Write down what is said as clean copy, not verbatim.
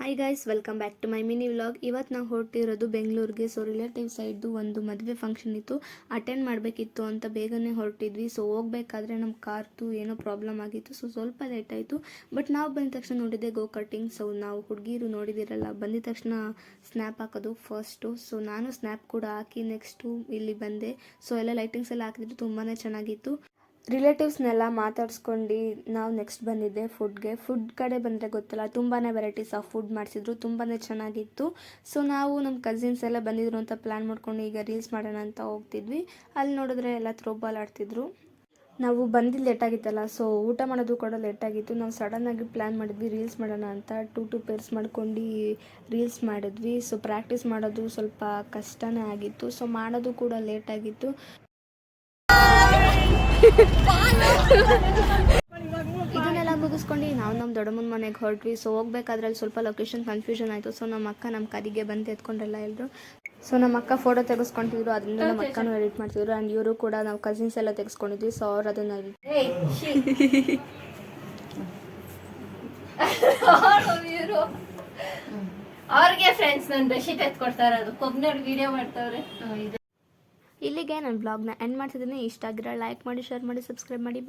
Hi guys, welcome back to my mini vlog. ಇವತ್ತು ನಾವು ಹೊರಟಿರೋದು ಬೆಂಗಳೂರಿಗೆ. ಸೊ ರಿಲೇಟಿವ್ ಸೈಡ್ದು ಒಂದು ಮದುವೆ ಫಂಕ್ಷನ್ ಇತ್ತು, ಅಟೆಂಡ್ ಮಾಡಬೇಕಿತ್ತು ಅಂತ ಬೇಗನೆ ಹೊರಟಿದ್ವಿ. ಸೊ ಹೋಗಬೇಕಾದ್ರೆ ನಮ್ಮ ಕಾರ್ದು ಏನೋ ಪ್ರಾಬ್ಲಮ್ ಆಗಿತ್ತು, ಸೊ ಸ್ವಲ್ಪ ಲೇಟ್ ಆಯಿತು. ಬಟ್ ನಾವು ಬಂದ ತಕ್ಷಣ ನೋಡಿದ್ದೆ ಗೋ ಕಟಿಂಗ್. ಸೊ ನಾವು ಹುಡುಗಿರು ನೋಡಿದಿರಲ್ಲ, ಬಂದಿದ ತಕ್ಷಣ ಸ್ನ್ಯಾಪ್ ಹಾಕೋದು ಫಸ್ಟು. ಸೊ ನಾನು ಸ್ನ್ಯಾಪ್ ಕೂಡ ಹಾಕಿ ನೆಕ್ಸ್ಟು ಇಲ್ಲಿ ಬಂದೆ. ಸೊ ಎಲ್ಲ ಲೈಟಿಂಗ್ಸ್ ಎಲ್ಲ ಹಾಕಿದ್ರು, ತುಂಬಾ ಚೆನ್ನಾಗಿತ್ತು. ರಿಲೇಟಿವ್ಸ್ನೆಲ್ಲ ಮಾತಾಡ್ಸ್ಕೊಂಡು ನಾವು ನೆಕ್ಸ್ಟ್ ಬಂದಿದ್ದೆ ಫುಡ್ ಕಡೆ ಬಂದರೆ ಗೊತ್ತಲ್ಲ, ತುಂಬಾ ವೆರೈಟೀಸ್ ಆಫ್ ಫುಡ್ ಮಾಡಿಸಿದ್ರು, ತುಂಬಾ ಚೆನ್ನಾಗಿತ್ತು. ಸೊ ನಾವು ನಮ್ಮ ಕಸಿನ್ಸ್ ಎಲ್ಲ ಬಂದಿದ್ರು ಅಂತ ಪ್ಲ್ಯಾನ್ ಮಾಡ್ಕೊಂಡು ಈಗ ರೀಲ್ಸ್ ಮಾಡೋಣ ಅಂತ ಹೋಗ್ತಿದ್ವಿ. ಅಲ್ಲಿ ನೋಡಿದ್ರೆ ಎಲ್ಲ ಥ್ರೋಬಾಲ್ ಆಡ್ತಿದ್ರು. ನಾವು ಬಂದಿದ್ದು ಲೇಟಾಗಿತ್ತಲ್ಲ, ಸೊ ಊಟ ಮಾಡೋದು ಕೂಡ ಲೇಟಾಗಿತ್ತು. ನಾವು ಸಡನ್ನಾಗಿ ಪ್ಲ್ಯಾನ್ ಮಾಡಿದ್ವಿ ರೀಲ್ಸ್ ಮಾಡೋಣ ಅಂತ. ಟೂ ಪೇರ್ಸ್ ಮಾಡ್ಕೊಂಡು ರೀಲ್ಸ್ ಮಾಡಿದ್ವಿ. ಸೊ ಪ್ರಾಕ್ಟೀಸ್ ಮಾಡೋದು ಸ್ವಲ್ಪ ಕಷ್ಟನೇ ಆಗಿತ್ತು, ಸೊ ಮಾಡೋದು ಕೂಡ ಲೇಟಾಗಿತ್ತು. ಇದನ್ನೆಲ್ಲ ಮುಗಿಸ್ಕೊಂಡು ನಾವು ನಮ್ಮ ದೊಡ್ಡಮ್ಮನ ಮನೆಗೆ ಹೊರಟ್ವಿ. ಸೊ ಹೋಗ್ಬೇಕಾದ್ರೆ ಅಲ್ಲಿ ಸ್ವಲ್ಪ ಲೊಕೇಶನ್ ಕನ್ಫ್ಯೂಷನ್ ಆಯಿತು. ಸೊ ನಮ್ಮ ಅಕ್ಕ ನಮ್ಮ ಕರಿಗೆ ಬಂದು ಎತ್ಕೊಂಡ್ರಲ್ಲ ಎಲ್ಲರೂ. ಸೊ ನಮ್ಮ ಅಕ್ಕ ಫೋಟೋ ತೆಗೆಸ್ಕೊಂತಿದ್ರು, ಅದರಿಂದ ನಮ್ಮ ಅಕ್ಕನೂ ಎಡಿಟ್ ಮಾಡ್ತಿದ್ರು. ಆ್ಯಂಡ್ ಇವರು ಕೂಡ ನಾವು ಕಸಿನ್ಸ್ ಎಲ್ಲ ತೆಗೆಸ್ಕೊಂಡಿದ್ವಿ. ಸೊ ಅವ್ರು ಅದನ್ನು ಅವ್ರಿಗೆ ಫ್ರೆಂಡ್ಸ್ ನನ್ನ ಬೆಡ್ಶೀಟ್ ಎತ್ಕೊಡ್ತಾ ಇರೋದು ಕೊಬ್ನವ್ರು ವಿಡಿಯೋ ಮಾಡ್ತಾವ್ರೆ. ಇಲ್ಲಿಗೆ ನನ್ನ ಬ್ಲಾಗ್ನ ಎಂಡ್ ಮಾಡ್ತಿದ್ದೀನಿ. ಇಷ್ಟ ಆಗಿರೋ ಲೈಕ್ ಮಾಡಿ, ಶೇರ್ ಮಾಡಿ, ಸಬ್ಸ್ಕ್ರೈಬ್ ಮಾಡಿ. ಬಾಯ್.